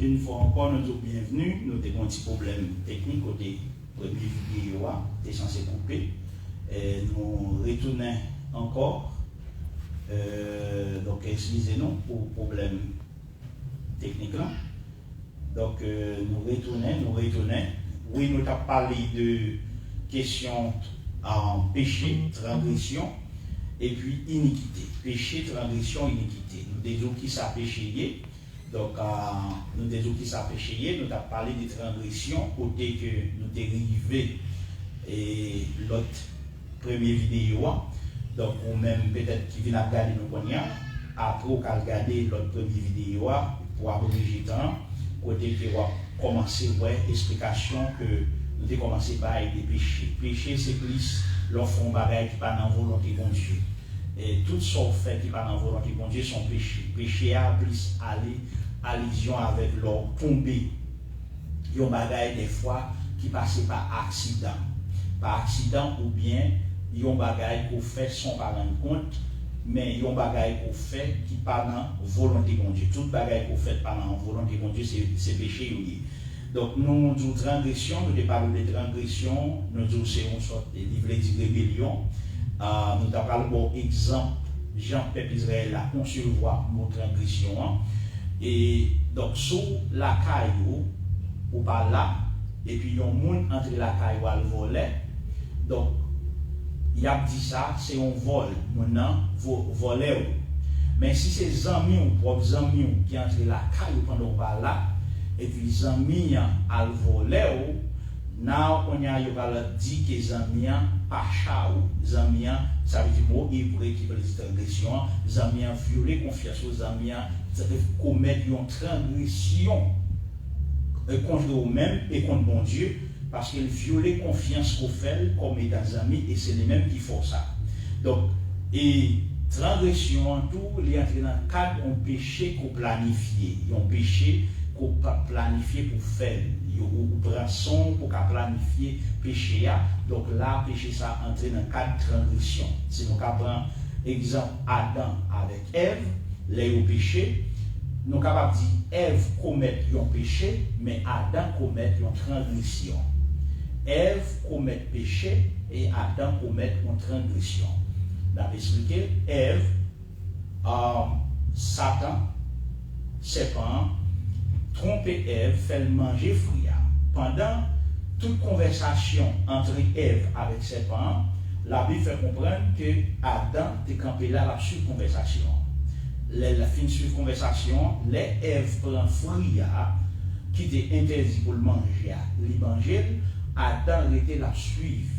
Une fois encore, nous sommes bienvenus. Nous avons un petit problème technique côté premier vidéo, est censé couper. Nous retournons encore. Donc, excusez-nous pour le problème technique là. Donc, nous retournons. Oui, nous avons parlé de questions en péché, transgression et puis iniquité. Péché, transgression, iniquité. Nous disons qui ça péché. Donc, nous disons qui ça péché. Nous avons parlé de transgression côté que nous avons arrivé et l'autre première vidéo. Donc, ou même peut-être qui vient regarder nos poignards. Après, on va regarder l'autre première vidéo pour abréger le temps. Côté que on va commencer l'explication que nous avons commencé par des péchés. Péché, c'est plus l'offre bagaille qui pas dans la volonté de Dieu. Et tout ce qu'on fait qui pas dans la volonté de Dieu sont péchés. Péché a plus aller allusion avec leur tombée. Il y a bagaille des fois qui passe par accident. Par accident ou bien il y a bagaille qu'on fait sans pas rendre compte. Mais il y a un bagage qu'on fait qui pas dans la volonté de Dieu. Tout bagage qu'on fait pas dans la volonté de Dieu, c'est péché. Oui. Donc, nous disons transgression, nous parlons de transgression, nous disons c'est une sorte de livre de rébellion. Nous avons parlé d'un exemple, Jean-Peuple Israël a concevoir nos transgressions. Et donc, sous la caillou, ou par là, et puis il y a un monde entre la caillou et le volet. Donc, il a dit ça, c'est un vol, maintenant, voler. Mais si c'est les amis ou propres amis qui entrent la caille pendant qu'on va là, et puis les amis à voler, now on a dit que les amis pas chao, les amis, ça veut dire mot hébreu qui veut dire transgression, les amis violer confiance aux amis, commettre une transgression contre eux-mêmes et contre mon Dieu. Parce qu'ils violent confiance qu'on fait comme étant amis et c'est les mêmes qui font ça. Donc, et transgression en tout, il y a un cadre d'un péché qu'on planifie. Il y a un péché qu'on planifie pour faire. Il y a un branson pour planifier péché. Donc là, péché ça entre dans le cadre de transgression. Si nous prenons exemple Adam avec Ève, les au péché, nous sommes capables de dire Ève commet un péché, mais Adam commet une transgression. Ève commet péché et Adam commet une transgression. On a expliqué, Ève, Satan, serpent, tromper Ève, fait manger fruit. Pendant toute conversation entre Ève avec serpent, la Bible fait comprendre que Adam était campé là la conversation. La fin de conversation, les Ève prend fruit qui était interdit pour le manger, l'évangile. Adam était la suivre.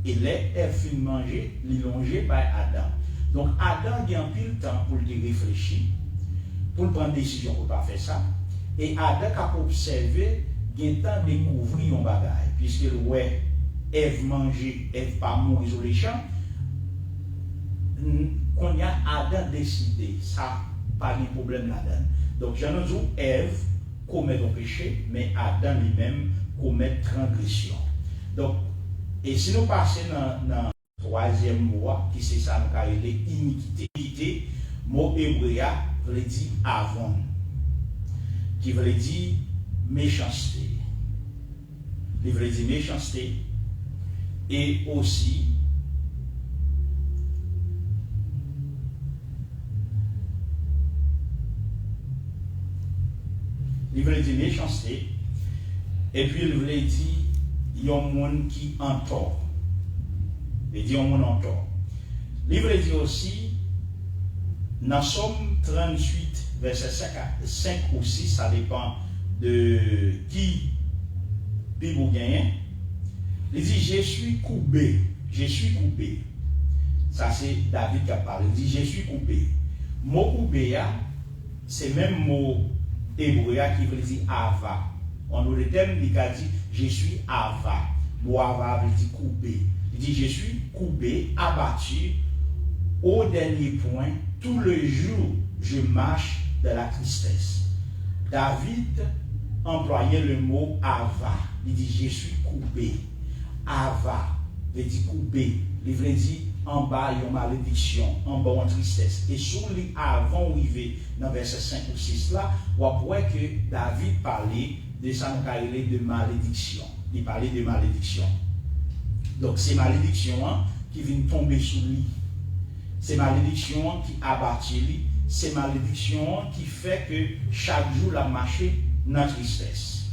Et les Ève fin manger, les longer par Adam. Donc Adam a un pile temps pour le réfléchir, pour prendre décision pour ne pas faire ça. Et Adam a observé, il a temps de découvrir un bagage. Puisque ouais, Ève manger, Ève pas mourir sur les champs. Quand Adam décidé, ça pas de problème là-dedans. Donc j'en ai dit, Ève commet un péché, mais Adam lui-même commet transgression. Donc, et si nous passons dans le troisième mot, qui c'est ça, nous avons iniquité, mot hébreu veut dire avant, qui veut dire méchanceté. Il veut dire méchanceté, et aussi il veut dire méchanceté, et puis il veut dire il y a un monde qui en tort. Il dit un monde en tort. Il veut dire aussi, dans Somme 38, verset 5 ou 6, ça dépend de qui Bible gagne. Il dit je suis coupé. Je suis coupé. Ça c'est David qui a parlé. Il dit je suis coupé. Mot coupé, c'est même mot hébreu qui veut dire ava. On a le terme qui a dit je suis ava. Mot ava veut dire coupé. Il dit je suis coupé, abattu au dernier point. Tout le jour, je marche de la tristesse. David employait le mot ava. Il dit je suis coupé. Ava veut dire coupé. Il veut dire en bas, il y a une malédiction, en bas, une tristesse. Et sur lui, avant d'arriver dans verset 5 ou 6 là, on voit que David parlait de ça, de malédiction. Il parlait de malédiction. Donc, c'est malédiction hein, qui vient tomber sur lui. C'est malédiction qui abattit lui. C'est malédiction qui fait que chaque jour, la marché dans la tristesse.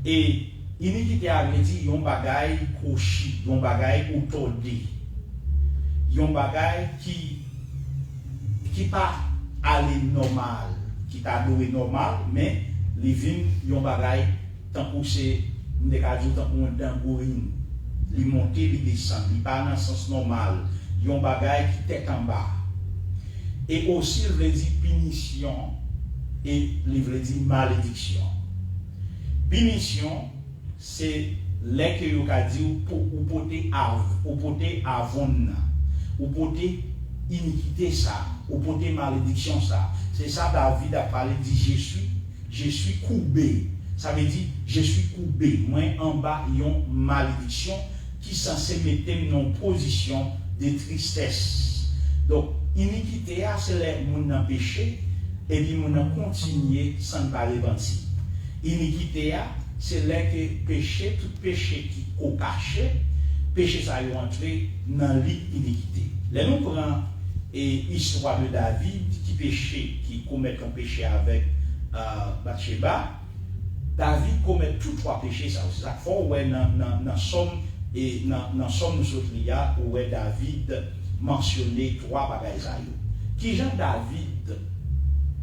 Et iniquité avait dit, yon bagay kochi, yon bagay autodé. Yon bagay qui pas aller normal, qui t'a doué normal, mais les vins yon bagay tant que c'est des cas tant qu'on tambourine, li monter, li descend, li pas dans le sens normal, yon bagay qui tête en bas. Et aussi il veut dire punition et il veut dire malédiction. Punition c'est les que vous avez dit ou porter avon ou porter iniquité ça ou porter malédiction ça. C'est ça David a parlé dit je suis courbé. Ça veut dire je suis courbé. Moi en bas il y a une malédiction qui censé mettre dans une position de tristesse. Donc iniquité c'est les gens qui péché et puis moun continuer sans parler banti. Iniquité c'est là que péché, tout péché qui est caché, péché ça est entré dans l'iniquité. Là nous prenons l'histoire de David qui commet un péché avec Bathsheba. David commet tous trois péchés, ça aussi. Ça faut ouais dans Somme et dans Somme nous autres là où David mentionné trois bagages ça. Qui Jean David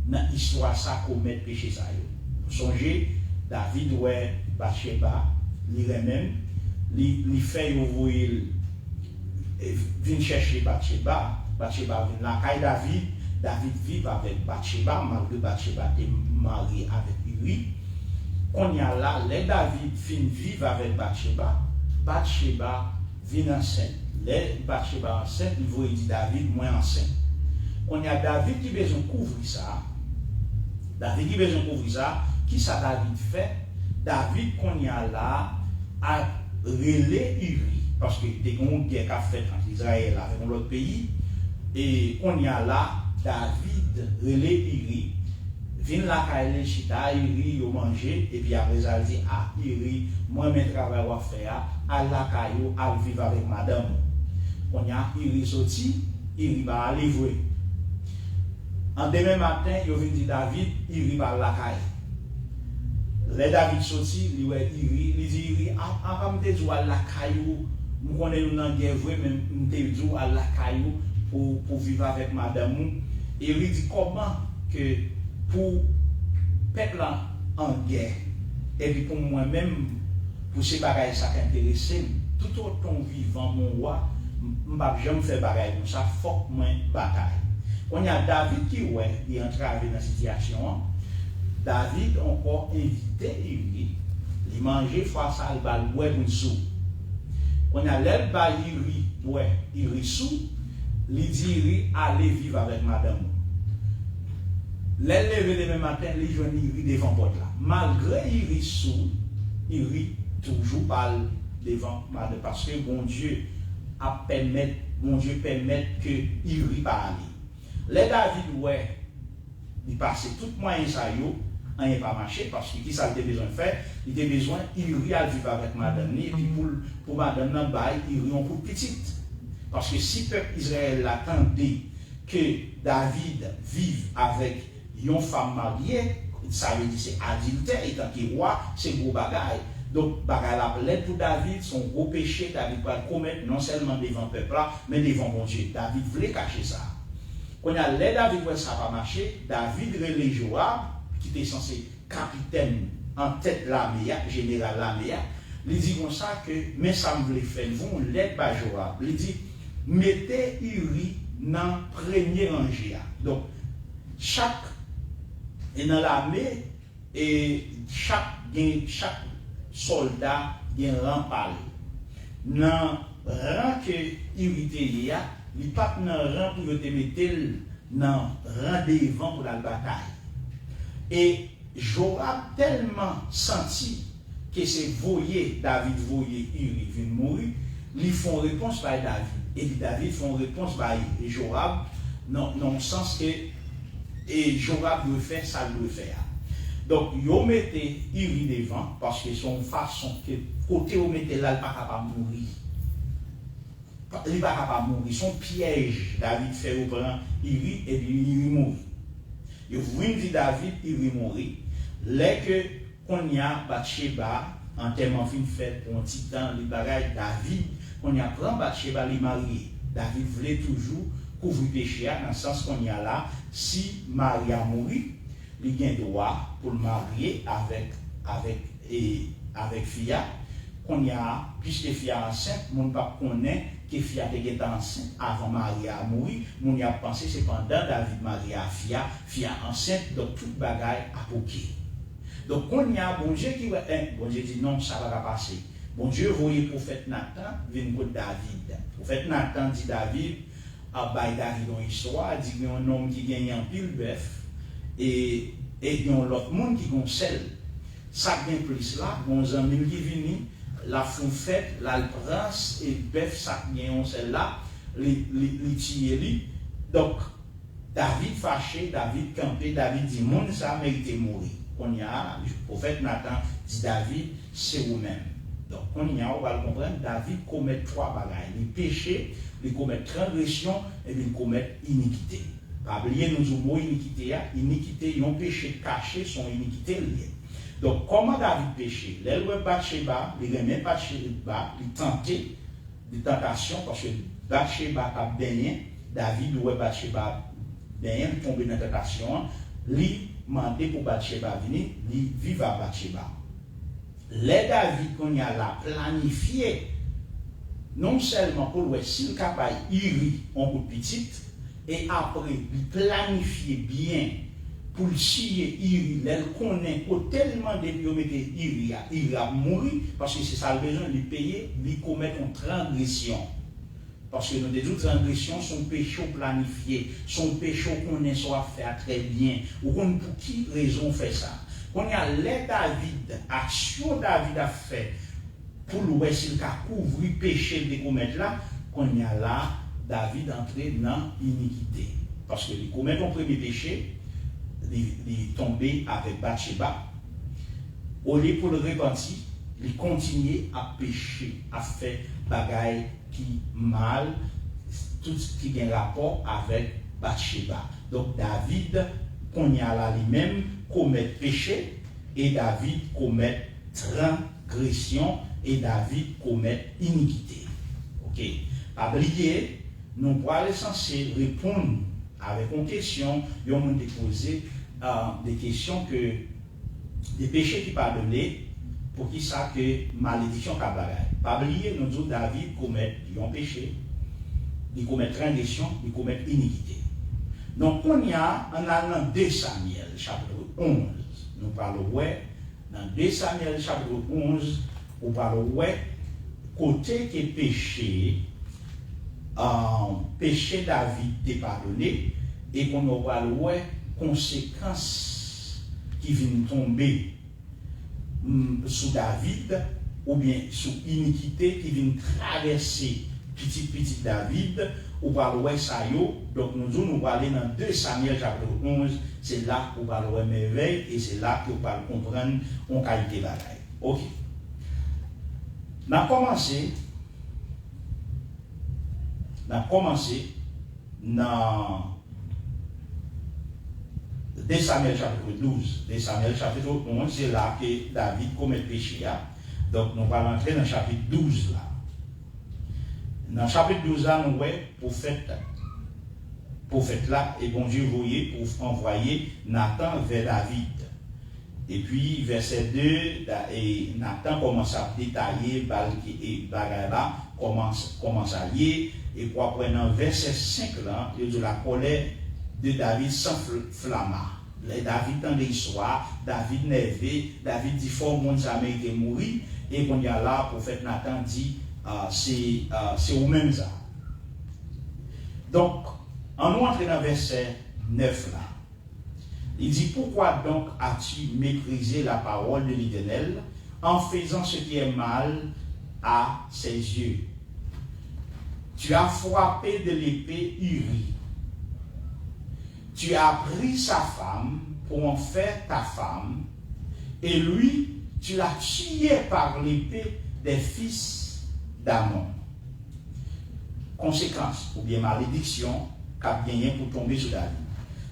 dans l'histoire ça commet péché ça. Songez David ouais Bathsheba, li même, li fait ouvrir vient chercher Bathsheba, Bathsheba vient la caille David vit avec Bathsheba, malgré Bathsheba était marié avec Uri. On y a là, les David fin vivre avec Bathsheba, Bathsheba vient enceinte. Les Bathsheba enceinte, il veut dire David moins enceinte. On y a David qui besoin couvrir ça. David qui besoin couvrir ça. Qui ça David fait? David, qu'on y a là, a relé Uri. Parce que dès qu'on guerre qu'a fait entre Israël avec l'autre pays, et qu'on y a là, David relé Uri. Vin la kaile chita, Uri yo manger, et puis après ça, il dit, ah, Uri, moi, mes travail à faire, à la caillou, à vivre avec madame. On y a Uri sorti, Uri va aller jouer. En demain matin, il vient dire David, Uri va la caille. Les David sorti, il dit Uri, avant de jouer à la caillou, nous connaissons dans guerre, même de jouer à la caillou pour vivre avec madame. Et il dit comment que pour peuple en guerre, et puis pour moi-même, pour ces bagages ça intéresse, tout autant vivant mon roi, je ne jamais faire bagages comme ça, faut que moi bataille. On y a David qui est entré dans la situation. David encore invité Uri, il mangeait face à une soupe. On a l'air par Uri sous, il dit Uri allez vivre avec madame. Les lever le même matin, les jeunes Uri devant porte là. Malgré Uri sous, Uri toujours parle devant madame parce que bon Dieu permet que Uri parle. Les David il passait tout moyen ça yo. Il n'a pas marché parce que qui ça avait besoin de faire, il avait besoin Uri à vivre avec madame et puis pour madame nan bail Uri on pour petite parce que si le peuple Israël attendait que David vive avec une femme mariée, ça veut dire c'est adultère et tant qu'il roi c'est gros bagaille. Donc bagaille la plaide pour David, son gros péché David va le commettre non seulement devant le peuple là mais devant mon Dieu. David voulait cacher ça. Quand il a l'air David ça va marcher, David relève Joab qui était censé capitaine en tête l'armée, général l'armée, il dit comme ça que, mais ça me voulait faire, vous l'aide par Joab. Il dit, mettez Uri dans le premier rangé. Donc, dans l'armée, et chaque soldat a un rang parlé. Dans le rang que Uri était, il n'est pas dans le rang pour te mettre dans le rang devant pour la bataille. Et Joab tellement senti que c'est David voyé Uri vient mourir, ils font réponse par David. Et puis David fait une réponse par Joab, dans le sens que et Joab doit faire ça, doit faire. Donc, ils mettez Uri devant, parce que son façon que côté où mettez là, il n'est pas capable de mourir. Il n'est pas capable de mourir. Son piège, David fait au prend Uri et puis Uri mourit. Il vous dit David, Uri mourit. Là que qu'on y a Bathsheba, en termes fin fait pour un petit temps, les bagages David, qu'on y a prend Bathsheba, les mariés. David voulait toujours couvrir péché, dans le sens qu'on y a là, si Marie a mouru, il a droit pour le marier avec Fia, qu'on y a, puisque Fia enceinte, on ne pas connaît que Fia était enceinte avant Marie a mouru, on y a pensé cependant David Marie à Fia enceinte, donc toute bagaille a poqué. Donc on y a bon Dieu qui va, bon Dieu dit non, ça va pas passer. Bon Dieu voyait prophète Nathan, vient contre David. Prophète Nathan dit David, David dans l'histoire, dit qu'il y a un homme qui gagne un pile bœuf. Et il y a l'autre monde qui a sel. Ça vient plus là, bon amis qui viennent, la font fête, la prince et bœuf, ça vient sel là, les tirer. Donc, David fâché, David campé, David dit, monde ça mérite mourir. On y a, le prophète Nathan dit, David, c'est vous-même. Donc, on y a, on va le comprendre, David commet trois bagailles. Les péchés, il commet transgression et il commet iniquité. Pas oublier nous avons iniquité, iniquité, un péché caché, son iniquité liée. Donc, comment David péché? L'elle va Bathsheba, il remet Bathsheba, il tentait des tentations parce que Bathsheba a baigné, David ouais Bathsheba baigné, il tombe dans la tentation, lui demandé pour Bathsheba venir, lui vivre à Bathsheba. Les David qu'on y a là planifié, non seulement pour le s'il capable Uri en coup de petite, et après il planifier bien pour le scier Uri, elle connaît tellement de biométrie Uri a mourir parce que c'est ça le besoin de payer, il commettre une transgression. Parce que nous disons que transgression sont péchés planifiés, sont péchés qu'on est soit faire très bien, ou qu'on pour qui raison fait ça. Qu'on y a les David, action David a fait pour le s'il a couvrir péché de commettre là, qu'on y a là, David entré dans l'iniquité. Parce qu'il commet son premier péché, il tombé avec Bathsheba. Au lieu pour le repentir, il continue à pécher, à faire bagaille qui mal, tout ce qui a un rapport avec Bathsheba. Donc David, qu'on y a là lui-même, commet péché, et David commet transgression, et David commet iniquité. Ok? Pas oublier, nous pourrons censés répondre avec une question, ils ont déposé des questions que des péchés qui pardonnés pour qui ça que malédiction qu'a bagaille. Pas oublier, nous disons David commet un péché, il commet transgression, il commet iniquité. Donc on y a dans 2 Samuel chapitre 11, nous parlons dans 2 Samuel chapitre 11, nous parlons côté qui péché. Péché David est pardonné et qu'on aura les conséquences qui viennent tomber sous David ou bien sous iniquité qui viennent traverser petit David ou par le ça yo. Donc nous allons dans 2 Samuel chapitre 11, c'est là qu'on va le merveille et c'est là qu'on va comprendre en qualité bagaille. Ok. On a commencé dans 2 Samuel chapitre 12. 2 Samuel chapitre 11, c'est là que David commet péché. Donc nous allons entrer dans le chapitre 12 là. Dans le chapitre 12 là, nous voyons prophète là, et bon Dieu voyait pour envoyer Nathan vers David. Et puis verset 2, et Nathan commence à détailler et Bagaba commence à lier. Et pour après dans verset 5 là, il dit la colère de David s'enflamma. David dans l'histoire, David nervé, David dit fort monde ça mérite mourir. Et quand il y a là, le prophète Nathan dit c'est au même ça. Donc, en nous entrant dans verset 9 là, il dit pourquoi donc as-tu méprisé la parole de l'Éternel en faisant ce qui est mal à ses yeux? Tu as frappé de l'épée Uri. Tu as pris sa femme pour en faire ta femme, et lui, tu l'as tué par l'épée des fils d'Amon. Conséquence, ou bien malédiction, qu'a gagné pour tomber sur David.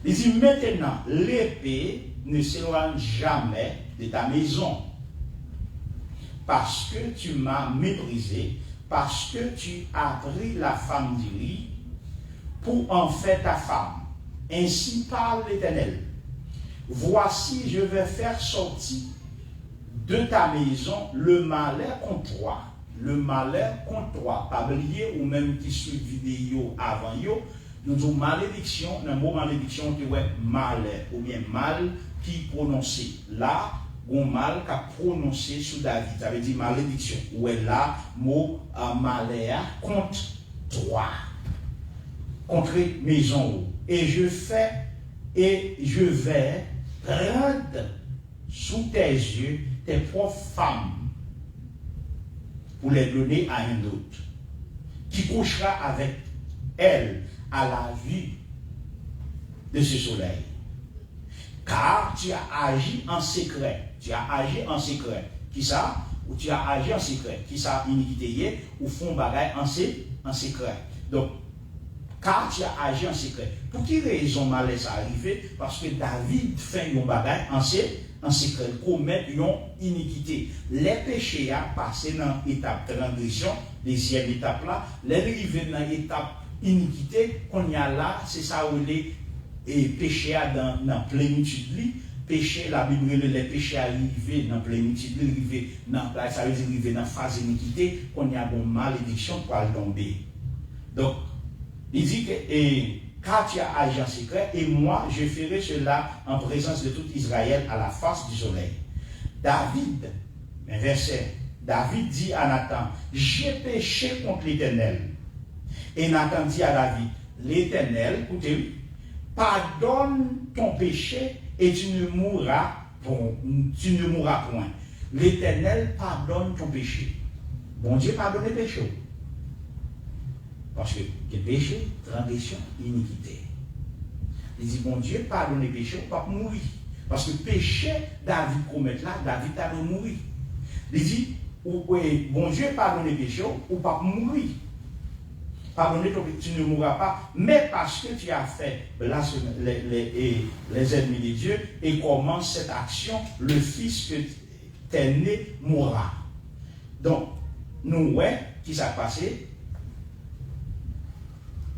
Il dit maintenant, l'épée ne s'éloigne jamais de ta maison, parce que tu m'as méprisé, parce que tu as pris la femme d'Uri pour en faire ta femme. Ainsi parle l'Éternel. Voici, je vais faire sortir de ta maison le malheur contre toi. Le malheur contre toi. Pas oublier, ou même qui suit vidéo avant yo, nous disons malédiction, le mot malédiction, tu vois malheur, ou bien mal qui prononcé. Là, on mal qu'a prononcé sur David. Ça veut dire malédiction. Ou est là, mot malheur contre toi. Contre maison. Et je vais prendre sous tes yeux tes propres femmes pour les donner à un autre qui couchera avec elle à la vue de ce soleil. Car tu as agi en secret. Tu as agi en secret. Qui ça? Ou tu as agi en secret. Qui ça? Iniquité ou font bagaille en secret. Donc, car tu as agi en secret. Pour quelle raison malaise est arrivé? Parce que David fait un bagaille en secret, commet une iniquité. Les péchés a passé dans l'étape de transgression, deuxième étape là, les arrivés dans l'étape iniquité, qu'on y a là, c'est ça où les péchés dans plénitude. Péché, la Bible, les péchés arrivés dans plénitude, ça veut dire arriver dans la phase iniquité, qu'on y a une malédiction pour aller tomber. Donc, il dit que car tu as agi en secret, et moi je ferai cela en présence de tout Israël à la face du soleil. David, verset, David dit à Nathan, j'ai péché contre l'Éternel. Et Nathan dit à David, l'Éternel, écoutez, pardonne ton péché et tu ne mourras point. L'Éternel pardonne ton péché. Bon Dieu pardonne les péchés. Parce que le péché, transgression, iniquité. Il dit, bon Dieu, pardonne les péchés, on ne peut pas mourir. Parce que péché, David commet là, David a de mourir. Il dit, bon Dieu, pardonne les péchés, on ne peut pas mourir. Pardonne ton péché, tu ne mourras pas. Mais parce que tu as fait les ennemis de Dieu et commence cette action, le fils que tu es né mourra. Donc, nous, ouais, qui s'est passé?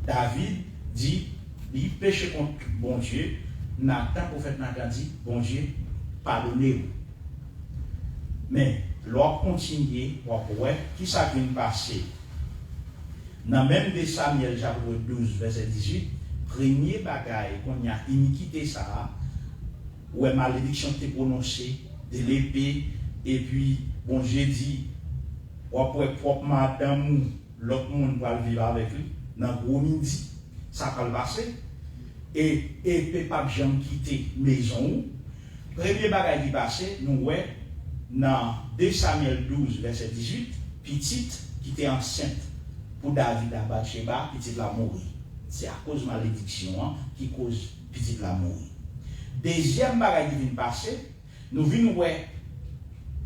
David dit, il péché contre bon Dieu. Nathan, prophète Nathan dit, bon Dieu, pardonnez-vous. Mais, l'on continue, qui ça vient passer? Dans même de Samuel, chapitre 12, verset 18, premier bagaille qu'on a iniquité ça, où est malédiction t'est prononcée, de l'épée, et puis, bon Dieu dit, ou après propre madame, l'autre monde va vivre avec lui. Dans le gros midi, ça va le passer. Et peut pas jamais quitter maison. Premier bagage qui passe, nous voyons dans 2 Samuel 12, verset 18, petite qui était enceinte pour David à Bathsheba, petite la mourir. C'est à cause de malédiction qui cause petite la mourir. Deuxième bagage qui vient passer, nous venons voir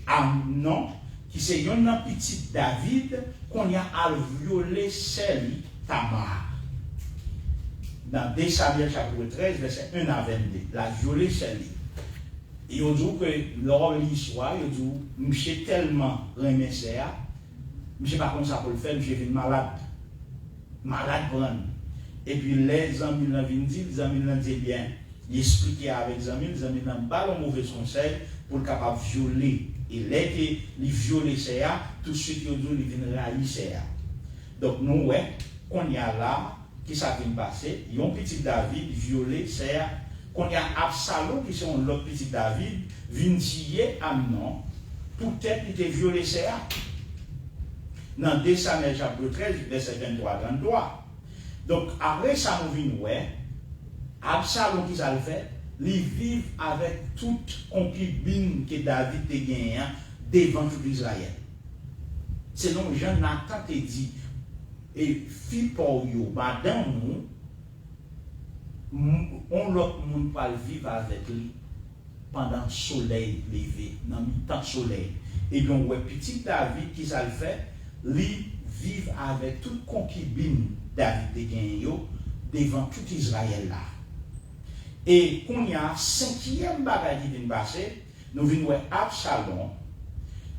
Amnon, qui c'est un petit David qu'on a à violer celle Tamar. Dans 2 Samuel chapitre 13, verset 1 à 22, la violer celle. Et on dit que lors de l'histoire, il dit, monsieur tellement remet ça, monsieur pas comme ça pour le faire, monsieur est malade. Malade prendre. Et puis les amis viennent dire, les amis disent bien, il expliquait avec les amis n'ont pas le mauvais conseil pour le capable de violer. Et les violer ça, tout ce qui ont dit, ils viennent railler ça. Donc nous, ouais, qu'on y a là, qui ça vient passer, il y a un petit David violé, c'est qu'on y a Absalom, qui sont l'autre petit David, vient tirer Amnon, peut-être qu'il était violé, c'est dans 2 Samuel chapitre 13, verset 23-33. Donc après ça, nous venons, ouais, Absalom qui ça le fait, il vit avec toute concubine que David a gagnée devant tout Israël. C'est donc Jonathan te dit, et fille pour yo, madame on l'autre monde va vivre avec lui pendant le soleil levé, dans le temps soleil. Et bien, ouais, petit David, qui ça le fait, lui vivre avec toute concubine David de Genyo devant tout Israël là. Et qu'on y a cinquième bagaille qui vient passer, nous venons voir Absalom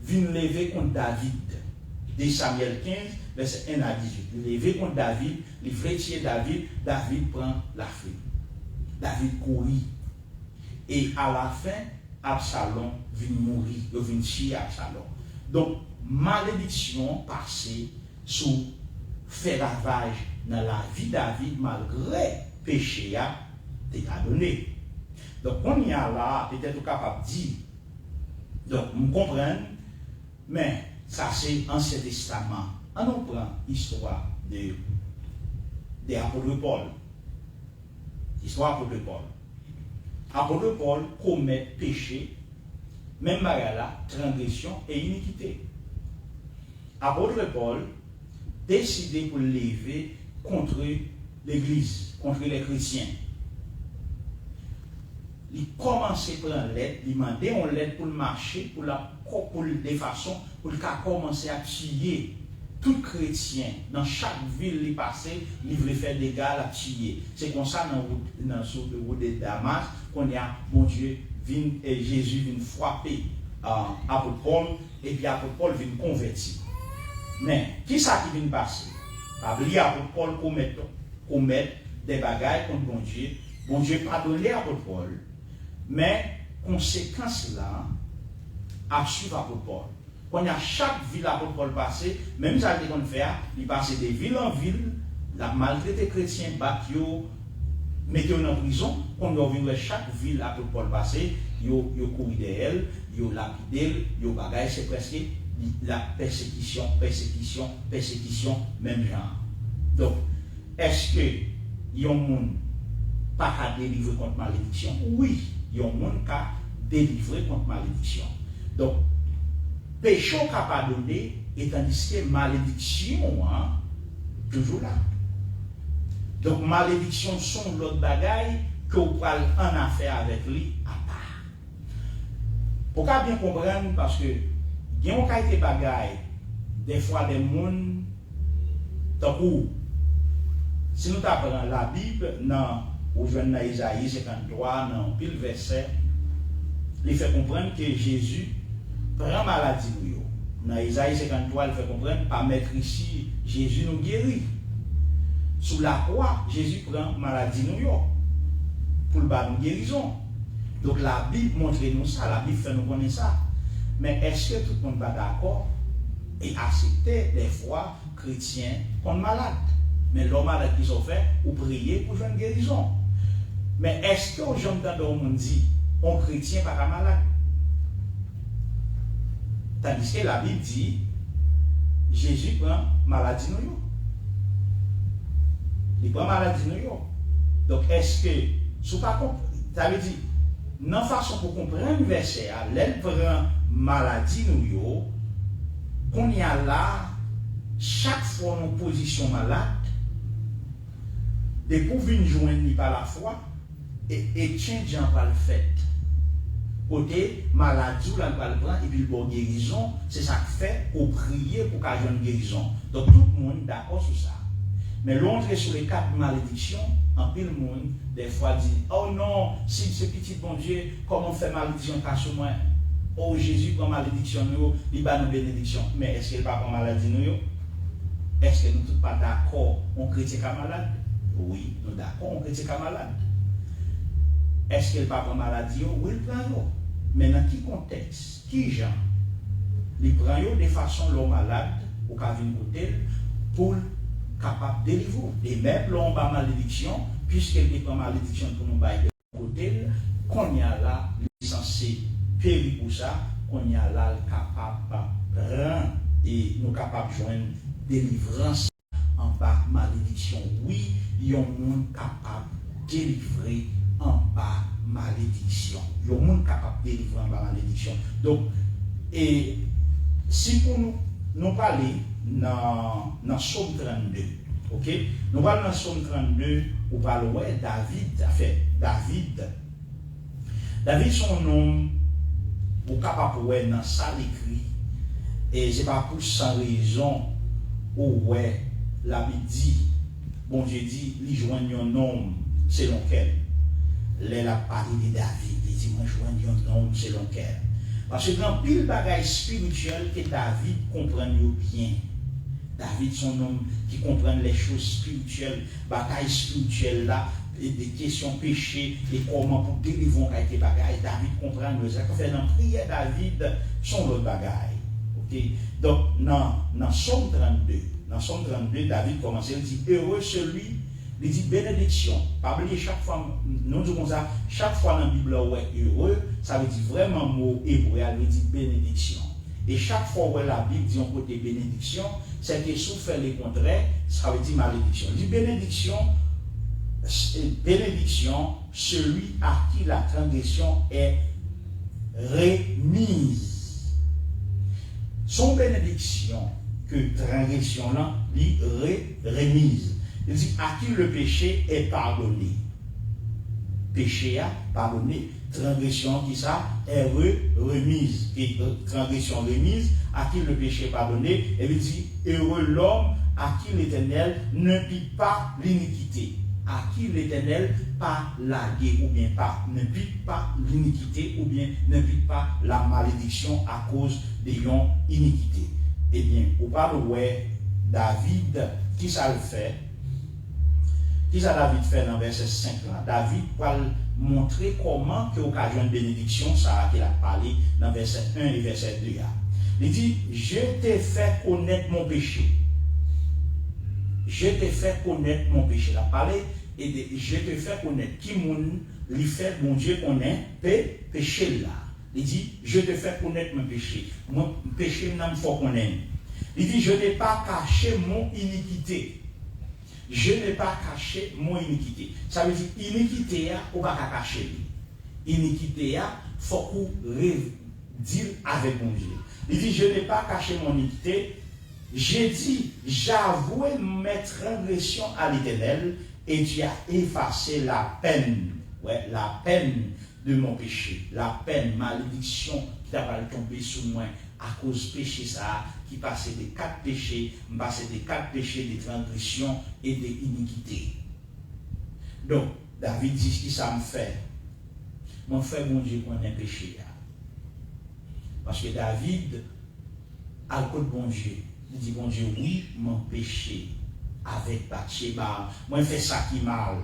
vient lever contre David. De Samuel 15, verset 1 à 18. Lever contre David, il veut tuer David, David prend la fuite. David courit. Et à la fin, Absalom vient mourir, il vient tuer Absalom. Donc, malédiction passée sous fait ravage dans la vie de David malgré péché a été donné. Donc, on y a là, peut-être capable de dire, donc, vous comprenez, mais ça c'est Ancien Testament. On prend l'histoire de l'apôtre Paul. L'histoire de l'apôtre Paul. Apôtre Paul commet péché, même là, transgression et iniquité. Apôtre Paul décidé pour lever contre l'Église, contre les chrétiens. Il commence à prendre l'aide, il demande on l'aide pour le marché, pour des façons, pour commencer à tuer tout chrétien. Dans chaque ville, il passait, il voulait faire des gars à tuer. C'est comme ça dans la route de Damas qu'on a, mon Dieu, Jésus vient frapper apôtre Paul, et puis apôtre Paul vient convertir. Mais, qui ça qui vient passer? Pas oublier apôtre Paul commettre des bagailles contre bon Dieu. Bon Dieu pardonne apôtre Paul. Mais, conséquence là, à suivre apôtre Paul. Quand il y a chaque ville apôtre Paul passé, même ça qu'on fait, il passe de ville en ville, la maltraité chrétien, batio, mettez en prison, quand on vient chaque ville apôtre Paul passé, il court derrière elle, il lapide, il bagaille, c'est presque la persécution, même genre. Donc, est-ce que y a un monde pas à délivrer contre malédiction? Oui, il y a un monde qui a délivré contre malédiction. Donc, péché qui n'a pas donné, et tandis que malédiction, toujours là. Donc, malédiction sont l'autre bagaille que vous pouvez en affaire avec lui à part. Pour bien comprendre, parce que il y a une qualité de bagaille, des fois des gens, tant que si nous apprenons la Bible, au jeune dans Isaïe 53, dans pile verset, il fait comprendre que Jésus prend maladie nous. Dans Isaïe 53, il fait comprendre, par mettre ici, Jésus nous guérit. Sous la croix, Jésus prend maladie nous pour le bas de guérison. Donc la Bible montre nous ça, la Bible fait nous connaître ça. Mais est-ce que tout le monde va d'accord et accepter des fois chrétiens qu'on malade? Mais l'homme malade qui sont fait, ou prier pour faire une guérison. Mais est-ce que aux gens d'entendre dit, on chrétien pas malade? Tandis que la Bible dit, Jésus prend maladie nous. Il prend maladie nous. Donc est-ce que, si pas compris, ça veut dire, non façon pour comprendre le verset, elle prend maladie nous, qu'on y a là, chaque fois en position malade, de pouvoir joindre par la foi, et change par le fait. Côté maladie, là, le prend, et puis le bon guérison, c'est ça qui fait pour prier pour qu'il y ait une guérison. Donc tout le monde est d'accord sur ça. Mais l'entrée sur les quatre malédictions, en pile monde, des fois dit, oh non, si ce petit bon Dieu, comment fait malédiction sur moi? Oh Jésus prend malédiction, il va nous bénédiction. Mais est-ce qu'il ne va pas maladie nous? Est-ce que nous ne sommes pas d'accord, on critique un malade? Oui, nous sommes d'accord, on critique un malade. Est-ce qu'il ne va pas maladie? Oui, il prend. Mais dans quel contexte? Qui gens? Il prend de façon l'homme malade, ou qu'à venir côté, pour capable de délivrer. Et même l'homme a malédiction, puisqu'il prend malédiction pour nous bailler de côté, qu'on y a là, il est censé périr pour ça, qu'on y a là, capable de prendre et nous capable de joindre délivrance en bas malédiction. Oui, il y a un monde capable de délivrer en bas malédiction. Il y a un monde capable de délivrer en bas malédiction. Donc, et si pour nous, nous parlons dans Psaume 32. OK? Nous parlons dans Psaume 32, où parle ouais, David son nom, ou capable ouais dans ça l'écrit, et c'est pas pour sans raison, où ouais, la Bible dit, bon Dieu dit, il joigne un homme selon quel. Elle a parlé de David, il dit, moi joigne un homme selon quel. Parce que dans pile bagaille spirituel que David comprend bien. David, son homme qui comprend les choses spirituelles, bagaille spirituelle là, et des questions péchés, et comment pour délivrer des bagailles. David comprend le ça qu'on fait dans prière David, son autre bagaille. OK? Donc, dans Psaume 32, David commence, il dit, heureux celui, il dit bénédiction. Pas oublier chaque fois, nous disons ça, chaque fois dans la Bible, ouais, heureux, ça veut dire vraiment mot hébreu, il dit bénédiction. Et chaque fois où la Bible dit un côté bénédiction, c'est que si on fait le contraire, ça veut dire malédiction. Il dit bénédiction, celui à qui la transgression est remise. Son bénédiction, que transgression là, lui remise. Il dit à qui le péché est pardonné. Péché a pardonné. Transgression qui ça est remise. Et transgression remise, à qui le péché est pardonné. Et il dit heureux l'homme à qui l'Éternel ne pique pas l'iniquité. À qui l'Éternel pas lagué ou bien pas ne pique pas l'iniquité ou bien ne pique pas la malédiction à cause de yon iniquité. Eh bien, on parle ouais David, qui ça le fait? Qui ça David fait dans verset 5 là? David va montrer comment que occasion de bénédiction ça qu'il a parlé dans verset 1 et verset 2 là. Il dit je t'ai fait connaître mon péché. Je t'ai fait connaître mon péché. Il a parlé et de, je t'ai fait connaître qui moun lui fait mon Dieu connaît péché là. Il dit je t'ai fait connaître mon péché. Mon péché n'a faut connaître. Il dit je n'ai pas caché mon iniquité. Je n'ai pas caché mon iniquité. Ça veut dire iniquité ou pas cacher. Iniquité il faut qu'on dire avec mon Dieu. Il dit je n'ai pas caché mon iniquité. J'ai dit j'avoue mes transgressions à l'Éternel et tu as effacé la peine. Ouais, la peine de mon péché, la peine, malédiction qui t'a tombé sur moi à cause du péché ça, qui passait des 4 péchés, passait des 4 péchés de transgression et de iniquité. Donc, David dit ce que ça me fait. Mon frère, mon Dieu, qu'on a péché. Parce que David, à côté de bon Dieu, il dit, bon Dieu, oui, mon péché avec Bathsheba, moi je fais ça qui mal.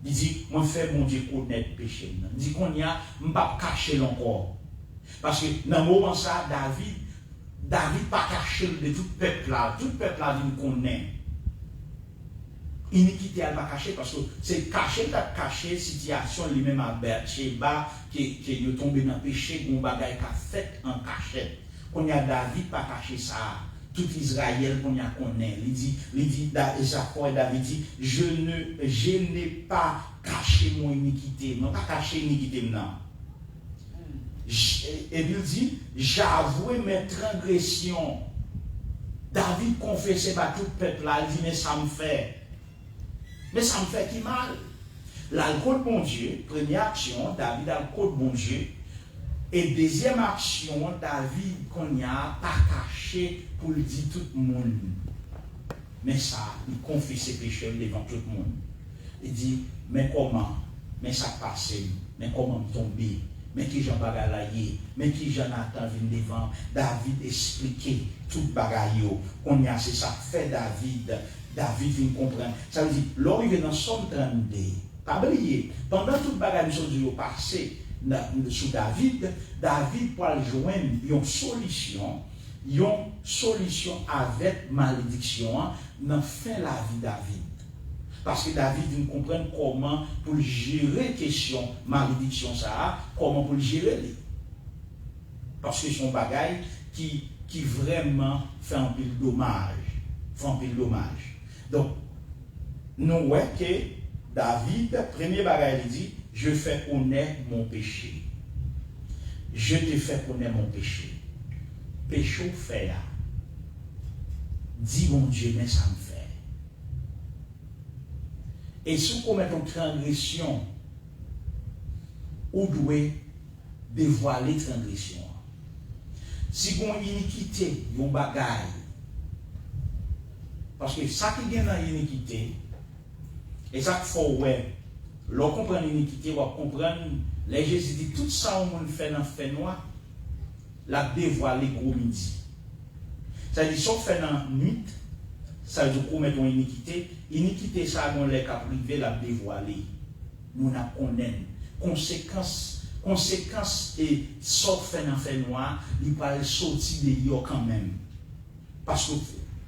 Il dit, moi je fais mon Dieu connaître le péché. Il dit qu'on y a, je ne vais pas cacher encore. Parce que dans le moment ça, David pas caché de tout le peuple là il connaît. Iniquité elle va cacher parce que c'est caché la situation lui-même à Bathsheba qui est tombé dans le péché, qu'on bagaille qu'a fait en cachette. Qu'on y a David pas caché ça. Tout Israël qu'on y a connaît. Il dit Jacob et David dit je n'ai pas caché mon iniquité. Non pas caché l'iniquité non. Et il dit j'avoue mes transgressions. David confessait par tout le peuple là, il dit mais ça me fait qui mal. L'alcool bon Dieu, première action, David a le code bon Dieu. Et deuxième action, David qu'on y a pas caché pour le dire tout le monde. Mais ça, il confie ses péchés devant tout le monde. Il dit, mais comment? Mais ça passe, mais comment tomber? Mais qui j'en bagaille, mais qui j'en attends venir devant. David expliquait tout bagaille. Qu'on y a, c'est ça fait David vient comprendre. Ça veut dire, lorsqu'il est dans Psaume 32, pas oublier, pendant toute bagaille du passé, sous David pour joindre une solution avec malédiction dans fin la vie David. Parce que David veut comprendre comment pour gérer question malédiction ça, comment pour gérer. Parce que son bagaille qui vraiment fait un peu de dommage. Donc, nous voyons que David, premier bagaille, il dit, je fais connaître mon péché. Je te fais connaître mon péché. péché fait. Dis bon Dieu, mais ça me fait. Et si vous commettez une transgression, vous devez dévoiler la transgression. Si vous avez une iniquité, vous bagaille. Parce que ça qui vient dans l'iniquité, et ça qu'il faut, ouais, l'on comprend l'iniquité, on comprend, les Jésus dit, tout ça, on fait dans le fait noir, la dévoiler gros midi. C'est-à-dire, si on fait dans la nuit, ça veut dire qu'on met une iniquité. Iniquité, ça, on les cap privé, la dévoiler. Nous la connaissons. Conséquence et sort fait dans fait noir, il va sortir de yo quand même. Parce que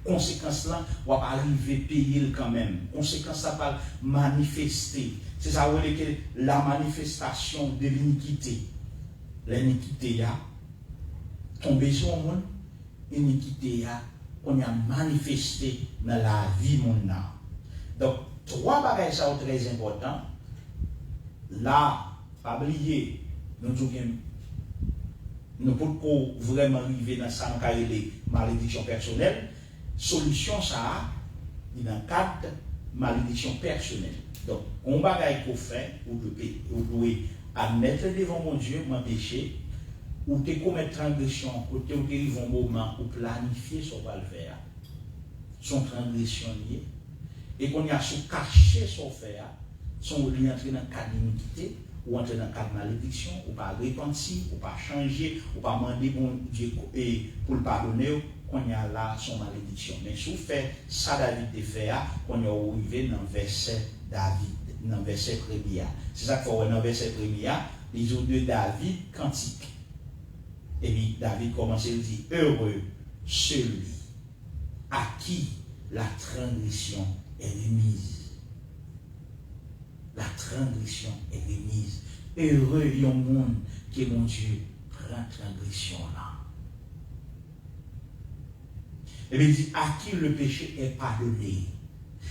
conséquence là, on va arriver à payer quand même. Conséquence ça va manifester. C'est ça où est la manifestation de l'iniquité. L'iniquité a tombé sur le monde, l'iniquité a qu'on a manifesté dans la vie monde. Donc trois bagages sont très importants. Là, pas oublier, nous pouvons vraiment arriver dans ça, dans les malédictions personnelles. Solution, ça, il y a un cadre de malédiction personnelle. Donc, on va qu'on fait, vous devez admettre devant mon Dieu, mon péché, ou te commettre transgression, ou te arriver un moment où planifier ce qu'on va le faire. Son transgression liée. Et qu'on y a sous caché son faire, son lien entrer dans le cadre d'iniquité, ou entrer dans le cadre de malédiction, ou pas repentir, ou pas changer, ou pas demander bon Dieu pour le pardonner, qu'on y a là son malédiction. Mais si vous faites ça, David de faire, qu'on y a arrivé dans le verset David, dans le verset premier. C'est ça qu'il faut voir dans le verset premier, les autres de David cantique. Et puis David commence à dire heureux celui à qui la transgression est remise. La transgression est remise. Heureux il y a un monde qui, mon Dieu, prend transgression là. Et bien il dit à qui le péché est pardonné.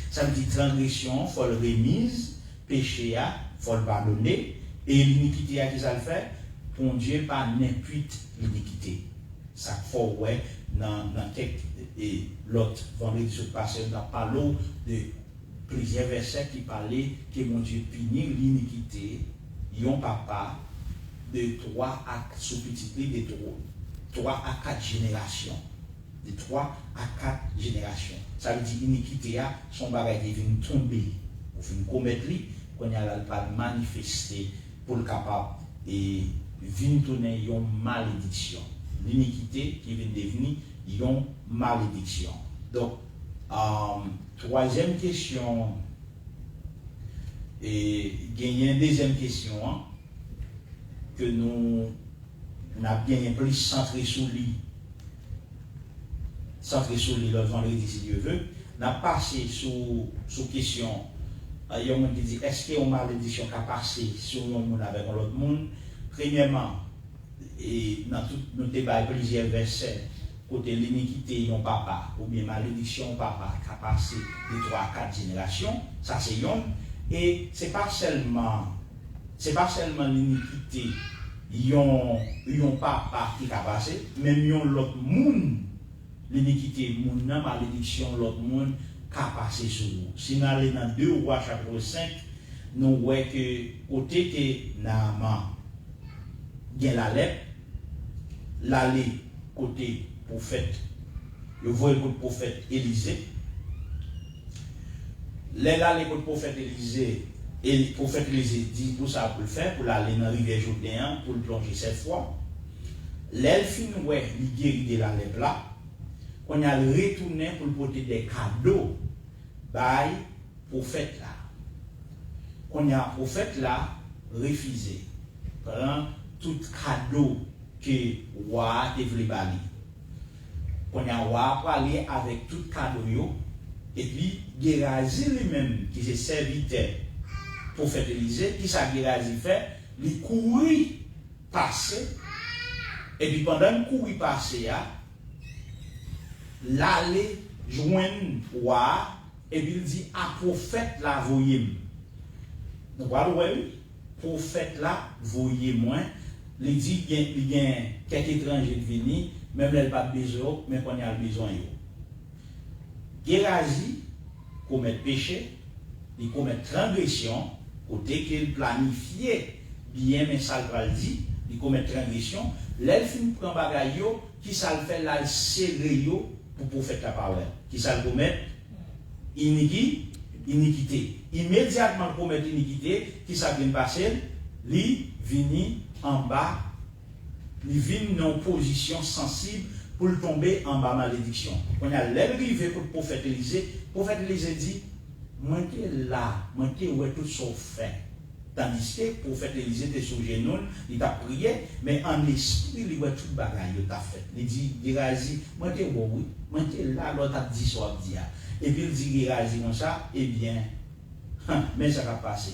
Ça veut dire transgression, il faut le remise, péché, il faut le pardonner, et l'iniquité à qui ça le fait, pour Dieu pas n'impuite l'iniquité. Ça faut ouais dans le texte et l'autre vendredi sur passé, on a parlé de plusieurs versets qui parlaient que mon Dieu punit l'iniquité, yon papa de 3 à sous-petit de 3 à 4 générations. De 3 à 4 générations. Ça veut dire iniquité a son bagage qui vient tomber, ou vient commettre, qu'on y a pas manifester pour le capable et vient tourner une malédiction. L'iniquité qui vient devenir une malédiction. Donc, troisième question, et gagner une deuxième question que nous avons bien plus centré sur lui. Centré sur lui le vendredi si Dieu veut. Nous avons passé sur question. Il y a un monde qui dit est-ce qu'il y a une malédiction qui a passé sur un monde avec l'autre monde? Premièrement, et dans tout nos débats, plusieurs versets. Côté l'iniquité, yon papa, ou bien malédiction, papa, qui a passé de 3 à 4 générations, ça c'est yon. Et c'est pas seulement l'iniquité, yon papa qui a passé, même yon l'autre monde, l'iniquité, moun nan malédiction, l'autre monde qui a passé sur nous. Si nous allons dans 2 Rois chapitre 5, nous voyons que côté que Naaman, gen la lèpre, l'aller côté prophète, je vois le prophète Élisée. Là, le prophète Élisée, et le prophète Élisée dit pour ça pour le faire, pour aller dans la rivière Jourdain, pour le plonger 7 fois. L'elfine, ouais, il guérit de la lèpre là. On a retourné pour porter des cadeaux, by prophète là. On a prophète là, refusé. Prend tout cadeau que roi te voulait bali. On a roi pour aller avec tout cadeau et puis Gérazi lui-même qui se serviteur prophète Élisée, qui ça Gérazi fait, il courit passer et puis pendant qu'il courit passer l'aller joindre roi et puis il dit à prophète là voyez-moi. Donc voilà prophète là voyez-moi. Il dit il y a quelques étrangers venus même elle pas besoin, mais qu'on a besoin. Gérasie commet péché, il commet transgression, côté qu'il planifiait bien, mais ça le dit, il commet transgression, l'elfine prend bagaille, qui ça le fait là, serré pour faire la parole, qui ça le commet iniquité. Immédiatement commet iniquité, qui ça vient passer, lui vini en bas, lui vient en position sensible pour le tomber en bas malédiction. On a l'arrivée pour le prophète Élisée dit, moi qui là, moi qui ouais tout sauf fait. Tandis que le prophète Élisée était sur genoux, il a prié, mais en esprit, il voit tout le bagage, il a fait. Il dit, Gérasie, moi qui oui, moi qui là, l'autre a dit soit dit. Et puis il dit, Gérasie, comme ça, eh bien, mais ça va passer.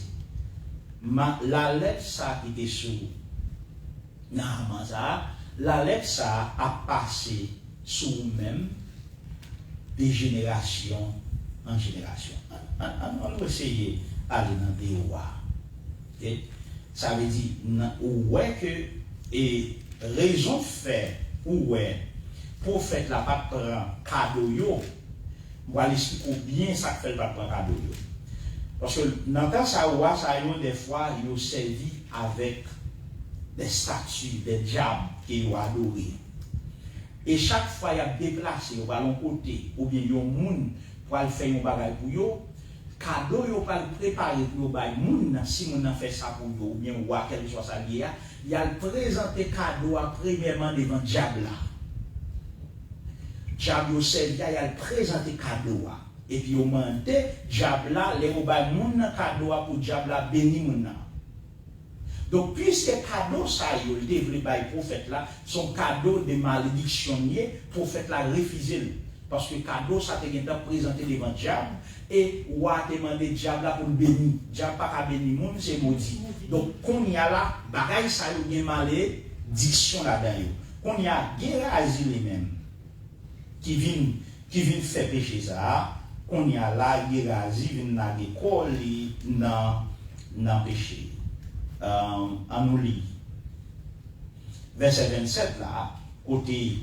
La lettre ça qui était sur Naaman ça, la lettre ça a passé sur vous-même de génération en génération. On va essayer d'aller dans des rois. Ça veut dire, ouais que, et raison de faire, ouais, prophète la pas prendre cadeau yo, on va expliquer bien ça fait pas prendre cadeau yo. Parce que dans le temps, ça a des fois, ils ont servi avec des statues, des diables qu'ils ont adorés. Et chaque fois, il y a déplacé, il y a un côté, ou bien il y a un monde pour aller faire un bagage pour eux, cadeau, il va le préparer pour eux, si on a fait ça pour eux, ou bien ou à quelque chose à dire, il a présenté cadeau premièrement devant le diable. Diable au servi, il a présenté cadeau. Et puis au moment diable là, les obay moun cadeau pour diable béni moun. Donc puisque cadeau ça yo le devrait bail prophète là, son cadeau de malédiction prophète là refusé parce que cadeau ça te gen présenté devant diable et ou a demandé diable là pour bénir. Diable pas béni moun, c'est maudit. Donc qu'on y a là bagaille ça yo gen malédiction là-dedans. Qu'on y a Gérasie lui-même qui vient faire péché ça. On y a là, Gérasie vient dans l'école, dans péché. En nous lit. Verset 27 là, côté.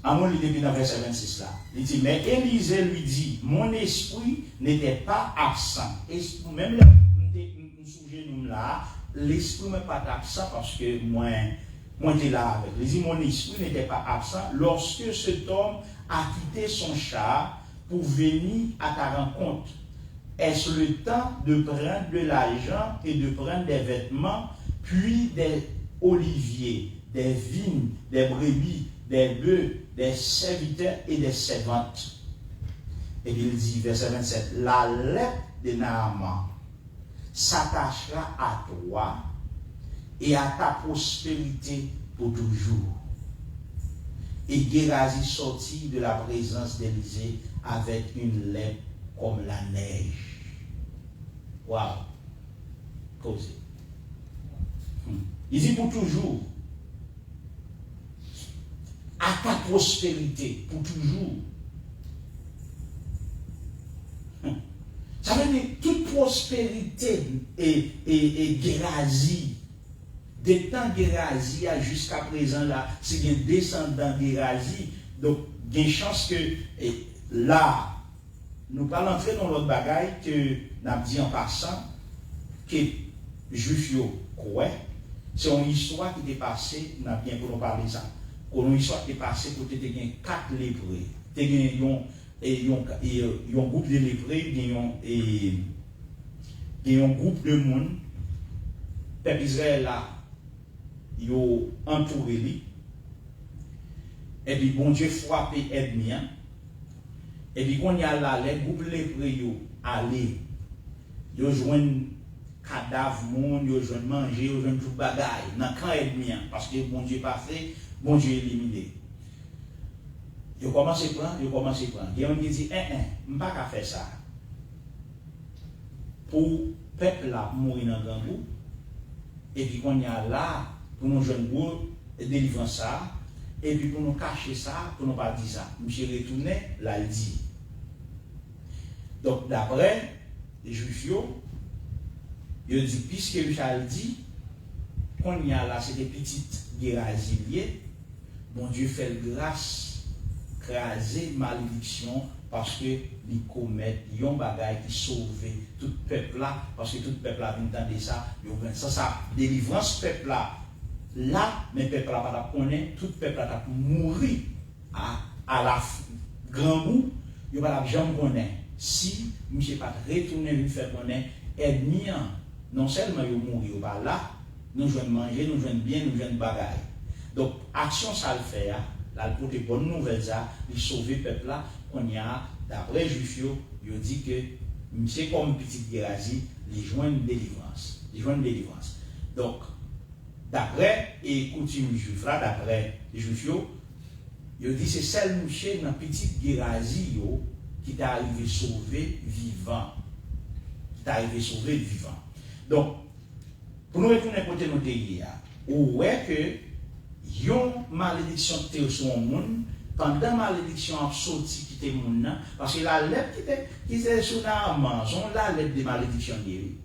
En nous lit depuis dans verset 26 là. Il dit, mais Élisée lui dit, mon esprit n'était pas absent. Et même là, nous là, l'esprit n'est pas absent parce que moi j'étais là avec. Il dit, mon esprit n'était pas absent lorsque cet homme a quitté son char pour venir à ta rencontre. Est-ce le temps de prendre de l'argent et de prendre des vêtements, puis des oliviers, des vignes, des brebis, des bœufs, des serviteurs et des servantes? Et il dit, verset 27, la lettre de Naaman s'attachera à toi et à ta prospérité pour toujours. Et Gérasie sortit de la présence d'Élisée avec une lettre comme la neige. Waouh! Causé. Il dit pour toujours. À ta prospérité, pour toujours. Ça veut dire toute prospérité et Gérasie. Des temps Gérasie jusqu'à présent là, c'est un descendant Gérasie, donc il y a une chance que là, nous allons entrer dans l'autre bagaille que nous avons dit en passant, que Juifs croient, c'est une histoire qui est passée, nous avons bien pour nous parler de ça, une histoire qui est passée côté de 4 lépreux, il y a un groupe de lépreux, il y a un groupe de monde, peuple Israël là, ils ont entouré lui. Et puis bon Dieu frappé ennemi. Et puis quand il y a là, les groupes lépreux allé, ils joignent cadavre monde, ils joignent manger, ils joignent tout bagaille dans camp ennemi parce que bon Dieu pas fait, bon Dieu éliminé. Ils commencent à prendre, Il y a un qui dit on pas qu'à faire ça. Pour peuple là mourir dans grand bout. Et puis quand il y a là pour nous jeunes et délivrer ça, et puis pour nous cacher ça, pour nous pas dire ça. Monsieur retourné, là il dit. Donc d'après les Juifs, il dit, puisque Richard dit, qu'on y a là, c'est des petites guérasilier, bon Dieu fait grâce, craser malédiction parce que ils commettent un bagage qui sauve tout peuple là, parce que tout peuple là vient entendre ça, ça délivrance peuple là, mais peuple là pas connaît, tout peuple là a mourir à la grand bout, il va pas jamais connaître si monsieur pas retourner lui faire connaître ennemi non seulement il mourir pas là, nous joindre manger, nous joindre bien, nous joindre bagaille. Donc action ça le fait là pour des bonnes nouvelles ça, il sauver peuple là, on y a d'après juif il dit que monsieur comme petite Gérasie, il joindre délivrance, Donc d'après et coutume juif là, d'après juif il dit c'est celle monsieur dans petite Gérasie qui t'a arrivé sauver vivant. Donc, pour nous retourner côté notre pays, on voit que yon malédiction qui était sur le monde, pendant malédiction a sorti qui était monde, parce que la lettre qui était sur Amazon, la lettre de malédiction guérie.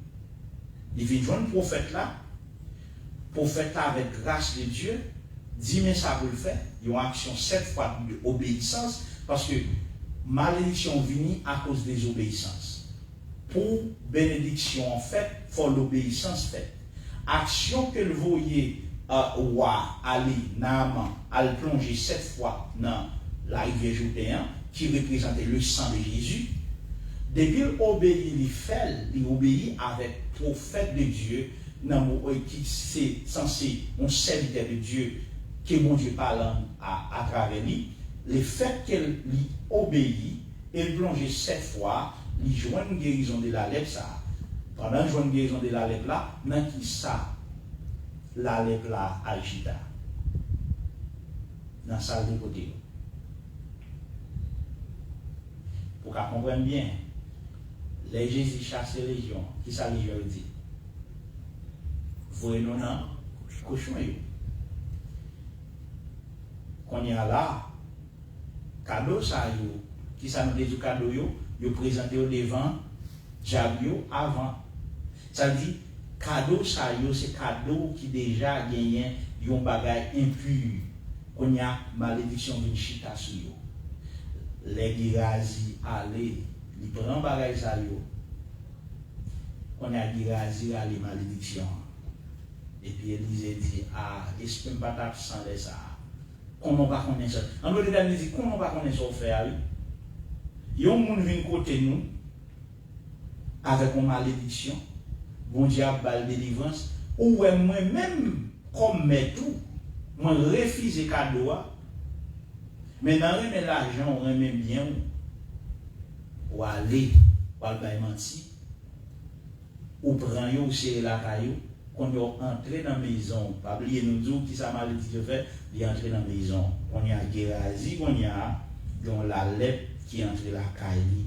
Il vient joindre prophète là avec grâce de Dieu, dit mais ça vous le faire, il y a une action 7 fois d'obéissance, parce que malédiction vient à cause des obéissances. Pour bénédiction en fait, il faut l'obéissance faite. Action que le voyez aller Naaman, à le plonger 7 fois dans la rivière Jourdain, qui représentait le sang de Jésus. Depuis il obéit avec prophète de Dieu, qui c'est censé un serviteur de Dieu, que mon Dieu parle à travers lui. Le fait qu'elle lui obéit, elle plonge 7 fois, il joint une guérison de la lèpre ça. Pendant qu'il joint une guérison de la lèpre là, dans qui ça, la lèpre là agita. Dans la salle de côté. Pour qu'on comprenne bien, les Jésus chassent les légions, qui ça légion dit? Voyez nous dans cochon. Qu'on y a là, cadeau ça yo, qui ça nous dit du cadeau yo présenté au devant diable avant. Ça veut dire cadeau ça yo c'est cadeau qui déjà gagné yon bagay impur. Qu'on y a malédiction vient chita sur yo. Les Gérasie aller, il prend bagay ça yo. On a Gérasie aller malédiction. Et puis Élisée dit est-ce que pas t'absent de ça? Comment on va connaître ça? En d'autres termes, il dit comment on va connaître ça au faire? Il y a un monde qui vient côté nous avec une malédiction, bon Dieu a balle délivrance, ou moi-même, comme tout, moi refuse le cadeau, mais dans remet l'argent, on remet bien, ou aller, ou aller mentir, ou prendre, ou serrer la caillou. Quand on entre dans la maison, pas oublier nous dire qui ça malédiction fait, il entre dans la maison. On y a Gérasie, on y a dans la lèpre qui entre la caille,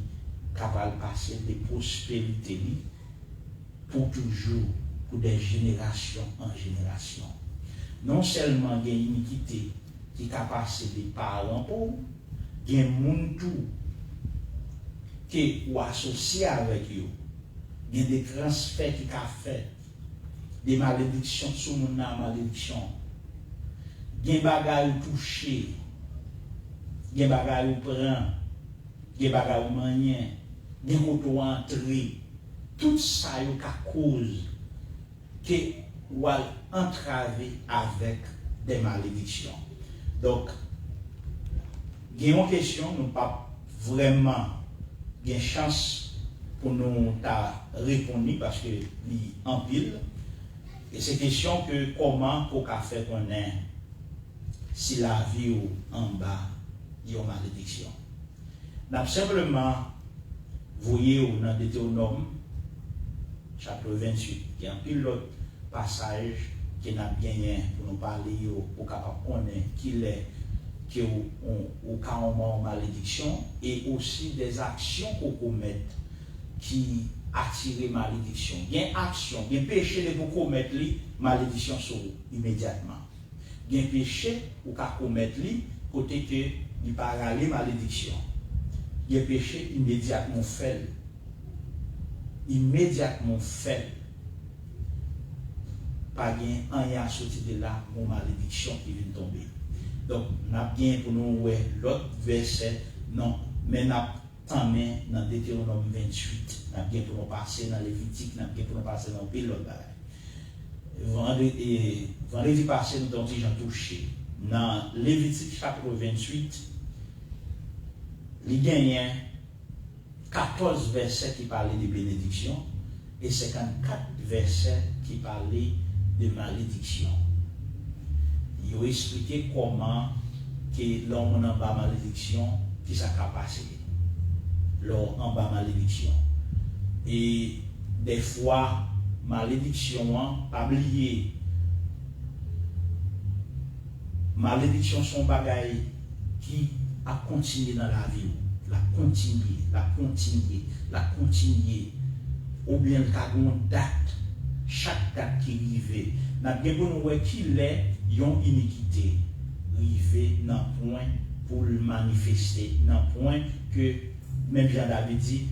capable de passer des prospérités pour toujours, pour des générations en génération. Non seulement il y a une iniquité qui a passé des parents pour, il y a un monde tout qui est associé avec eux. Il y a des transferts qui ont fait. Des malédictions sous mon malédiction. Gen bagay ou touché, gen bagay ou prend, gen bagay ou manien, gen koto entré. Tout ça yo ka cause que ou entravé avec des malédictions. Donc, gen une question, nous pas vraiment gen chance pour nous répondre parce que li en pile. Et c'est question que comment pour faire connaître si la vie ou en bas il y a une malédiction. Nous simplement voyez dans Deutéronome chapitre 28 il y a un pilote passage qui n'a bien pour nous parler pour capable connaître qu'il est que ou quand malédiction et aussi des actions qu'on commet qui attirer malédiction. Il y a une action, il y a un péché de vous commettre malédiction sur vous immédiatement. Il y a un péché ou qu'à commettre côté que il pas aller malédiction. Il y a un péché immédiatement fait. pas bien rien à sortir de là, mon malédiction qui vient tomber. Donc, n'a bien pour nous l'autre verset, non, mais n'a tant dans Deutéronome 28, n'a bien pour nous passer dans Lévitique, n'a bien pour nous passer dans pile l'autre bagaille. Vendredi passé, nous avons déjà touché. Dans Lévitique chapitre 28, il y a 14 versets qui parlaient de bénédiction et 54 versets qui parlaient de malédiction. Il a expliqué comment que l'homme en bas malédiction, qui s'est passé. L'homme en bas malédiction. Et des fois, malédiction, pas oublier. Malédiction sont bagailles qui a continué dans la vie. La continuer. Ou bien le cas d'une date. Chaque date qui arrive. N'a bien bon qui est une iniquité. Arrivé dans le point pour le manifester. Dans le point que, même Jean-David dit,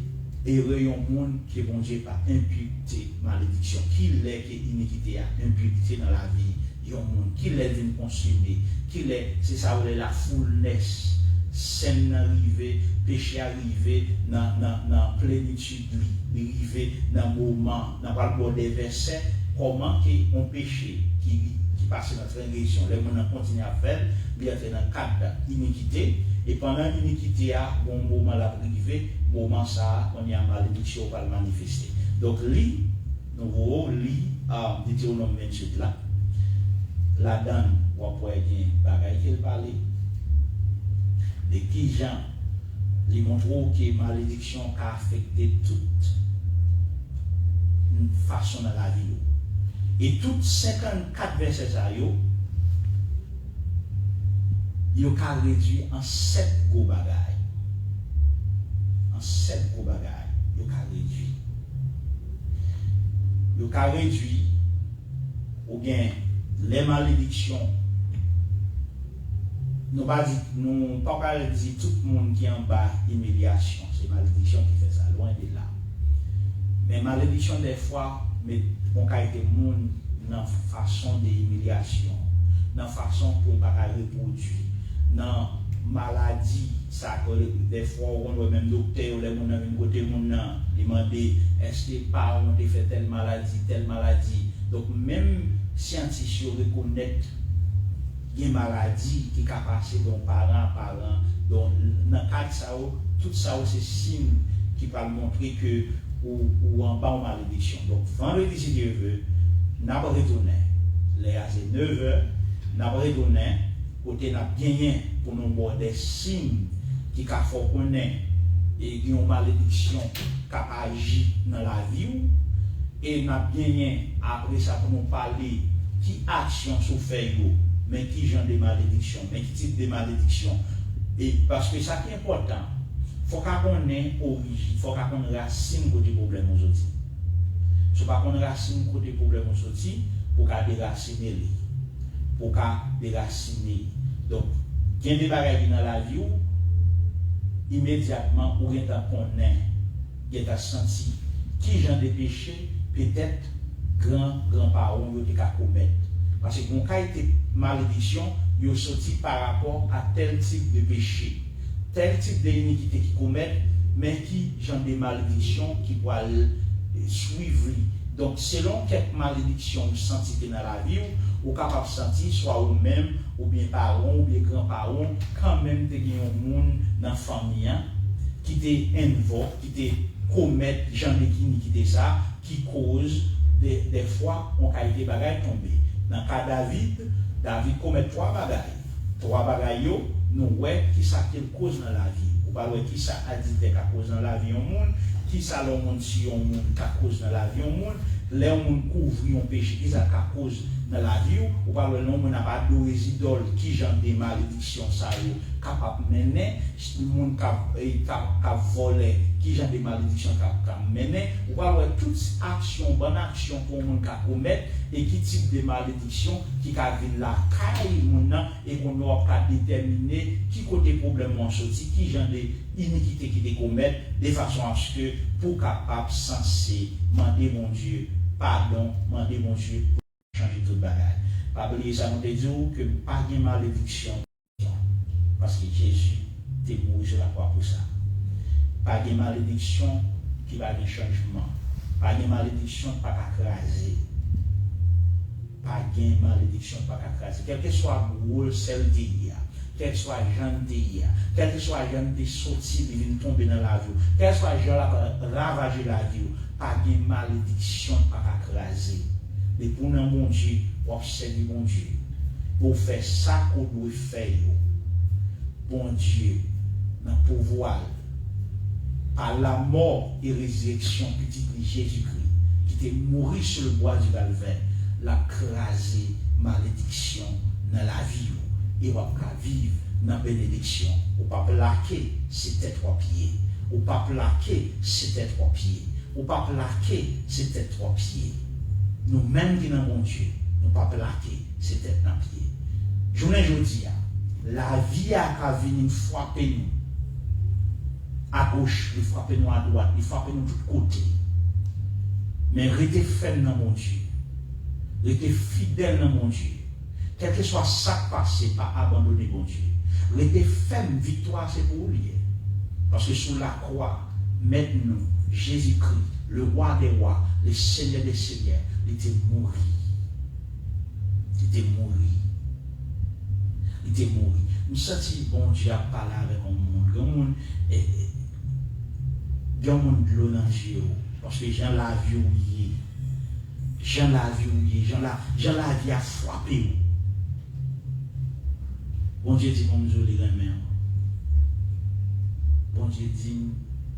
et un monde qui est bon Dieu par imputé malédiction. Qui est que iniquité a imputé dans la vie. Il y a un monde qui est venu consumer. Qui est, c'est ça où la fullness. Scène arrivée, péché arrivé dans plénitude, arrivé dans le moment, dans le bord des versets, comment on péché qui passe dans notre régression. Les gens continuent à faire, bien dans le cadre d'iniquité, et pendant l'iniquité, bon moment la privé, moment ça, on y a malédiction va le manifester. Donc, nous Deutéronome 28 là, la dame, on peut dire, bagaille qu'elle parlait. De qui gens les montrent que malédiction a affecté toute une façon de la vie. Et toutes 54 versets, ils ont réduit en 7 gros bagailles. En 7 gros bagailles, ils ont réduit. Ils ont réduit, ou bien les malédictions. Nous ne pouvons pas dire tout le monde qui est en bas humiliation. C'est malédiction qui fait ça, loin de là. Mais malédiction, des fois, on a été monde dans la façon d'humiliation, dans la façon pour ne pas reproduire, dans la maladie. Ça, des fois, on voit même docteur, les gens viennent côté demander est-ce que les parents ont fait telle maladie. Donc, même scientifiques reconnaissent une maladie qui est passée de parent. Donc, dans le cas de ça, tout ça, c'est signe qui va montrer que ou en bas en malédiction. Donc, vendredi, si Dieu veut, nous avons retourné. Les 9h, nous avons retourné. Côté n'a gagné pour nous voir des signes qui font connaître et qui ont malédiction qui agit dans la vie. Et nous avons gagné après ça pour nous parler qui action sont faites. Mais qui genre de malédiction, mais qui type de malédiction. Et parce que ça qui est important, il faut qu'on ait origine, il faut qu'on ait racine côté problème aujourd'hui. Il ne faut pas qu'on ait racine côté problème aujourd'hui pour qu'on déraciner les. Pour qu'on déraciner. Donc, il y a des bagages dans la vie où, immédiatement, où il y a qu'on est, il y a senti qui genre de péché, peut-être grands-parents ont été commettre. Parce que mon cas était malédiction, il est sorti par rapport à tel type de péché, tel type d'iniquité qui commettent, mais qui genre de malédiction qui pourraient suivre. Donc, selon quelques malédictions vous sentez dans la vie, vous êtes capable de sentir, soit vous-même, ou bien parents, ou bien grands-parents, quand même, vous avez un monde dans la famille qui te invoque, qui te commet genre d'iniquité ça, qui cause des fois, on a été bagaille tombé. Dans le cas de David commet 3 bagailles. 3 bagailles, nous voyons qui ça cause dans la vie. Ou pas qui ça a dit qui cause dans la vie au monde, qui ça le monde si on monde qui cause dans la vie au monde, les monde couvrir un péché qui ça cause dans la vie, ou pas le monde n'a pas de idoles qui genre des malédictions ça capable mener, le monde qui volé qui genre des malédictions capable mener, ou pas toute action, bonne action pour le monde qui commettre et qui type de malédiction qui a vu la caille et qu'on doit pas déterminer qui côté problème on sorti, qui genre de iniquité qui te commettre de façon à ce que pour capable censé demander mon Dieu pardon, demander mon Dieu pour changer tout bagage. Pas oublier ça, nous te disons que pas de malédiction. Parce que Jésus est mort sur la croix pour ça. Pas de malédiction qui va de changement. Pas de malédiction pas craser. Pas de malédiction pas craser. Quel que soit le rôle celle d'hier, quel que soit jeune d'hier, quel que soit jeune de sorti, de venir tomber dans la vie, quel que soit jeune qui ravager la vie, pas de malédiction pas craser. Mais pour nous, mon Dieu, observer mon Dieu, pour faire ça qu'on doit faire. Bon Dieu, dans le pouvoir, par la mort et résurrection petit de Jésus-Christ, qui était mort sur le bois du Calvaire, l'a crasé malédiction dans la vie, et va vivre dans la bénédiction. Ou pas plaquer, c'était 3 pieds. Ou pas plaquer, c'était 3 pieds. Ou pas plaquer, c'était 3 pieds. Nous-mêmes qui sommes bon Dieu, nous pas plaquer, c'était 1 pied. Je vous dis, la vie a venir frapper nous à gauche, il frappe nous à droite, il frappe nous de tous côtés. Mais restez ferme dans mon Dieu. Restez fidèle dans mon Dieu. Quel que soit ça qui passe, pas abandonner mon Dieu. Restez ferme, victoire c'est pour lui. Parce que sous la croix, maintenant, Jésus-Christ, le roi des rois, le Seigneur des seigneurs, il était mort. Il était mort. Il était mort. Nous sentons bon Dieu à parler avec le monde. Le monde il y a un monde de l'eau dans le jeu. Parce que les gens la vie oubliée. Gens la vie oubliée. Gens la vie a frappé. Bon Dieu dit pour nous les grands-mères. Bon Dieu dit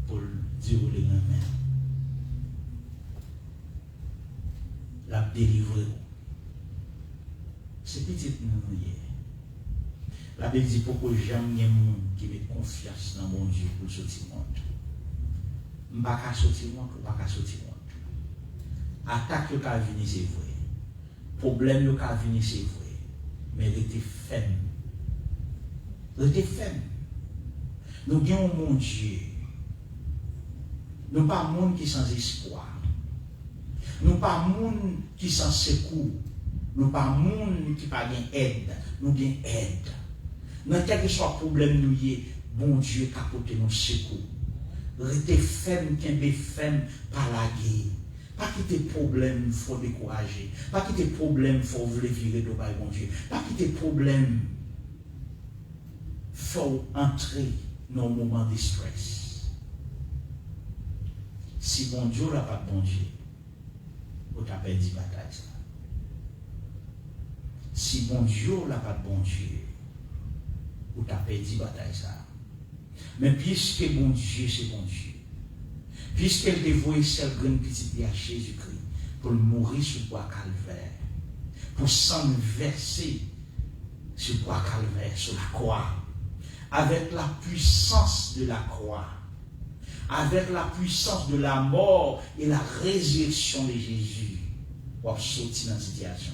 pour dire les grands-mères. La délivrer. C'est petit nous hier. La Bible dit pourquoi jamais un monde qui met confiance dans mon Dieu pour sortir du monde. Je ne vais pas sortir du monde ou pas sortir du monde. Attaque le cas venir, c'est vrai. Problème le cas venir, c'est vrai. Mais restez ferme. Restez ferme. Nous avons mon Dieu. Nous pas monde qui sans espoir. Nous pas monde qui sans secours. Nous pas monde qui pas gain aide. Nous gain aide. Dans quel que soit le problème nous y est, bon Dieu capote nos secours. Restez ferme, qu'un ferme par la guerre. Pas quitter problème, il faut décourager. Pas quitter problème, il faut vouloir virer de bon Dieu. Pas quitter problème, il faut entrer dans un moment de stress. Si bon Dieu n'a pas de bon Dieu, vous avez perdu la bataille. Si bon Dieu n'a pas de bon Dieu, vous avez perdu la bataille. Mais puisque bon Dieu, c'est bon Dieu, puisqu'elle dévoie cette grande petite à Jésus-Christ pour mourir sur le bois calvaire, pour s'en verser sur le bois calvaire, sur la croix, avec la puissance de la croix, avec la puissance de la mort et la résurrection de Jésus, vous avez sorti dans cette situation.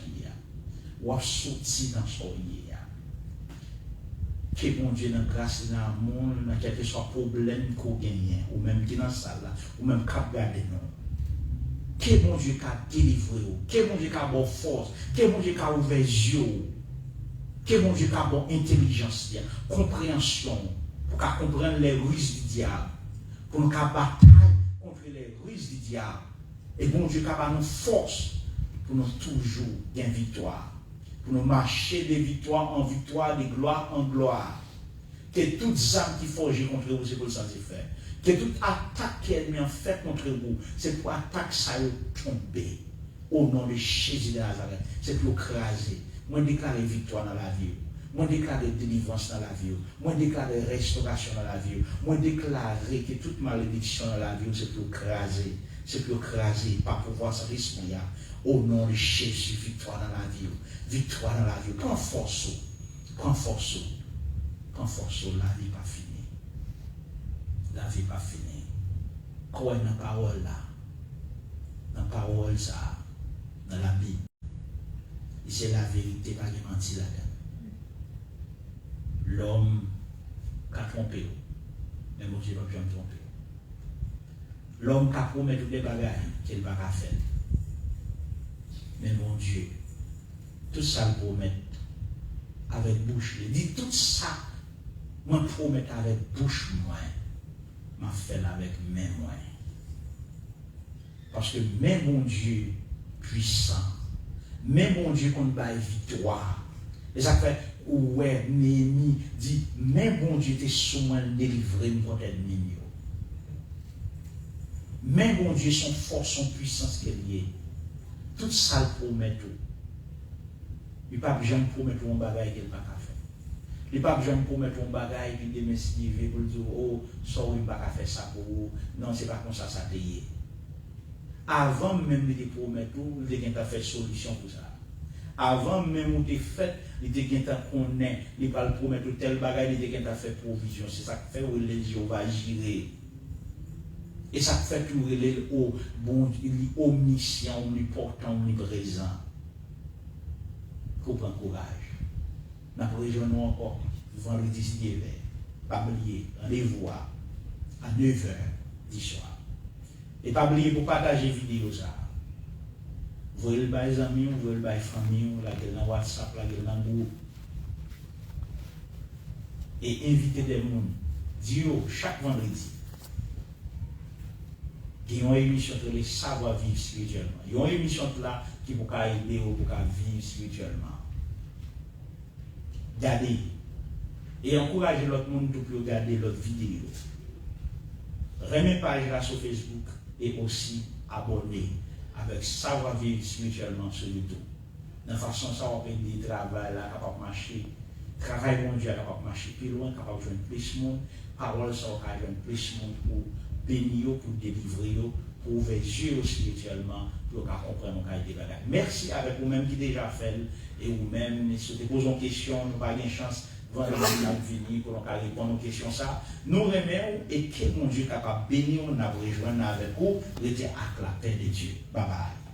Vous avez sorti dans ce hier. Que bon Dieu, dans grâce dans le monde, dans quel que soit le problème qu'on gagne, ou même qui est dans la salle, ou même qui a gardé nous. Que bon Dieu a délivré, que bon Dieu a bonne force, que bon Dieu a ouvert les yeux, que bon Dieu a bonne intelligence, compréhension, pour qu'on comprenne les ruses du diable, pour nous bataille contre les ruses du diable. Et bon Dieu a nous force pour nous toujours gagner victoire. Pour nous marcher de victoire en victoire, de gloire en gloire. Que toutes armes qui forgent contre vous, c'est pour le sens faire. Que toute attaque qu'elle a fait contre vous, c'est pour attaque ça tomber. Au nom de Jésus de Nazareth, c'est pour craser. Moi, déclarer victoire dans la vie. Moi, déclarer délivrance dans la vie. Moi, déclarer restauration dans la vie. Moi, déclarer que toute malédiction dans la vie, c'est pour craser. C'est pour craser, pas pouvoir s'en risquer. Au nom de Jésus, victoire dans la vie. Victoire dans la vie. Prends force. Prends force. Prends force. La vie pas finie. La vie pas finie. Quoi dans la parole là? Dans la parole ça. Dans la Bible. Et c'est la vérité, pas de mentir là-dedans. L'homme qui a trompé. Mais bon Dieu ne va jamais tromper. L'homme qui a promis toutes les bagages qu'il va faire. Mais mon Dieu, tout ça le promet avec bouche. Il dit tout ça, moi promet avec bouche moi, m'a fait avec mes moyens. Parce que même mon Dieu puissant, même mon Dieu qu'on bat victoire. Et ça fait, ouais, Néhémie dit, même mon Dieu était souvent délivré contre l'ennemi. Même mon Dieu, son force, son puissance qu'elle y est. Tout ça le promet tout. Il n'y a pas besoin de promettre un bagage qu'il n'a pas fait. Il n'y a pas besoin de promettre un bagage et puis de m'esquiver pour dire, oh, sorry, il n'a pas fait ça pour vous. Non, c'est pas comme ça, ça t'est. Avant même de promettre tout, il a fait solution pour ça. Avant même de fait, il a connaît, il va promettre tel bagage, il a fait provision. C'est ça qui fait où les gens vont gérer. Et ça fait tout le bon, il est omniscient, omnipotent, omniprésent. Qu'on prend courage. Nous rejoignons encore vendredi 6 pas oublier, rendez-vous à 9h du soir. Et pas oublier pour partager vidéo ça. Vous voyez les amis, vous voyez les familles, la gueule dans WhatsApp, la gueule dans groupe. Et inviter des gens. Dire chaque vendredi. Il y a une émission sur les savoir vivre spirituellement. Il y a une émission là qui vous aider pour vivre spirituellement. Gardez. Et encouragez l'autre monde pour regarder l'autre vidéo. Remettez page là sur Facebook et aussi abonnez avec savoir vivre spirituellement sur YouTube. De façon ça va permettre de travail là capable de marcher. Travail bon Dieu capable de marcher plus loin, capable de joindre plus de monde. Parole ça va joindre plus de monde pour bénir, pour délivrer, pour ouvrir les yeux spirituellement, pour comprendre nos qualités. Merci avec vous-même qui déjà fait, et vous-même, si vous posez une question, nous n'avons pas de chance, vendredi venir pour nous répondre aux questions. Ça, nous remercions et que mon Dieu est capable de bénir, nous avons rejoint avec vous, rester avec la paix de Dieu. Bye bye.